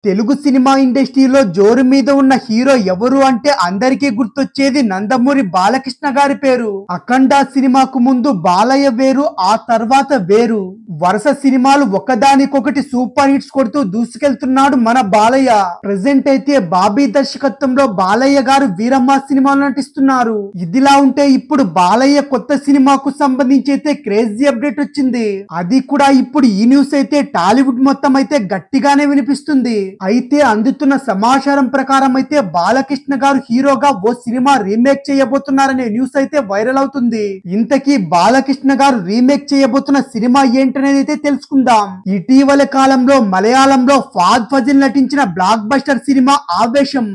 Telugu cinema ఇండస్ట్రీలో జోరు మీద ఉన్న హీరో ఎవరు అంటే అందరికీ గుర్తొచ్చేది నందమూరి బాలకృష్ణ గారి పేరు. అఖండ సినిమాకు ముందు బాలయ్య వేరు, ఆ తర్వాత వేరు. వరుస సినిమాలు ఒకదానికొకటి సూపర్ హిట్స్ కొడుతూ దూసుకెళ్తున్నాడు మన బాలయ్య. ప్రెసెంట్ అయితే బాబీ దర్శకత్వంలో బాలయ్య గారు వీరమ్మ సినిమాలో నటిస్తున్నారు. ఇదిలా ఉంటే ఇప్పుడు బాలయ్య కొత్త సినిమాకు సంబంధించి అయితే క్రేజీ అప్డేట్ వచ్చింది. అది కూడా ఇప్పుడు ఈ న్యూస్ అయితే టాలీవుడ్ మొత్తం అయితే గట్టిగానే వినిపిస్తుంది. అయితే అందుతున్న సమాచారం ప్రకారం అయితే బాలకృష్ణ గారు హీరోగా ఓ సినిమా రీమేక్ చేయబోతున్నారనే న్యూస్ అయితే వైరల్ అవుతుంది. ఇంతకీ బాలకృష్ణ గారు రీమేక్ చేయబోతున్న సినిమా ఏంటనేది అయితే తెలుసుకుందాం. ఇటీవల కాలంలో మలయాళంలో ఫాద్ ఫజిల్ నటించిన బ్లాక్ బస్టర్ సినిమా ఆవేశం.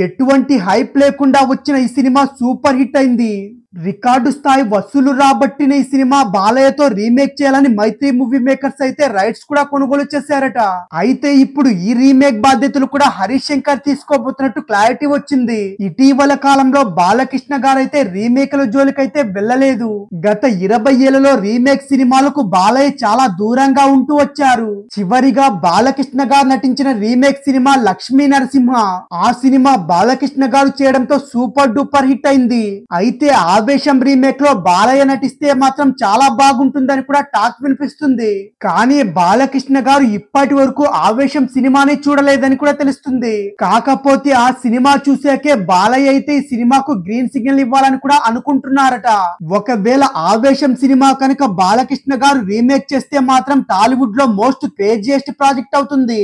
ఎటువంటి హైప్ లేకుండా వచ్చిన ఈ సినిమా సూపర్ హిట్ అయింది. రికార్డు స్థాయి వసూలు రాబట్టిన ఈ సినిమా బాలయ్యతో రీమేక్ చేయాలని మైత్రి మూవీ మేకర్స్ అయితే రైట్స్ కూడా కొనుగోలు చేశారట. అయితే ఇప్పుడు ఈ రీమేక్ బాధ్యతలు కూడా హరీష్ శంకర్ తీసుకోబోతున్నట్టు క్లారిటీ వచ్చింది. ఇటీవల కాలంలో బాలకృష్ణ గారు అయితే రీమేక్ల జోలికైతే వెళ్ళలేదు. గత 20 ఏళ్లలో రీమేక్ సినిమాలకు బాలయ్య చాలా దూరంగా ఉంటూ వచ్చారు. చివరిగా బాలకృష్ణ గారు నటించిన రీమేక్ సినిమా లక్ష్మీ నరసింహ. ఆ సినిమా బాలకృష్ణ గారు చేయడంతో సూపర్ డూపర్ హిట్ అయింది. అయితే ఆవేశం రీమేక్ లో బాలయ్య నటిస్తే మాత్రం చాలా బాగుంటుందని కూడా టాక్ వినిపిస్తుంది. కానీ బాలకృష్ణ గారు ఇప్పటి వరకు ఆవేశం సినిమాని చూడలేదని కూడా తెలుస్తుంది. కాకపోతే ఆ సినిమా చూసాకే బాలయ్య అయితే ఈ సినిమాకు గ్రీన్ సిగ్నల్ ఇవ్వాలని కూడా అనుకుంటున్నారట. ఒకవేళ ఆవేశం సినిమా కనుక బాలకృష్ణ గారు రీమేక్ చేస్తే మాత్రం టాలీవుడ్ లో మోస్ట్ క్రేజియస్ట్ ప్రాజెక్ట్ అవుతుంది.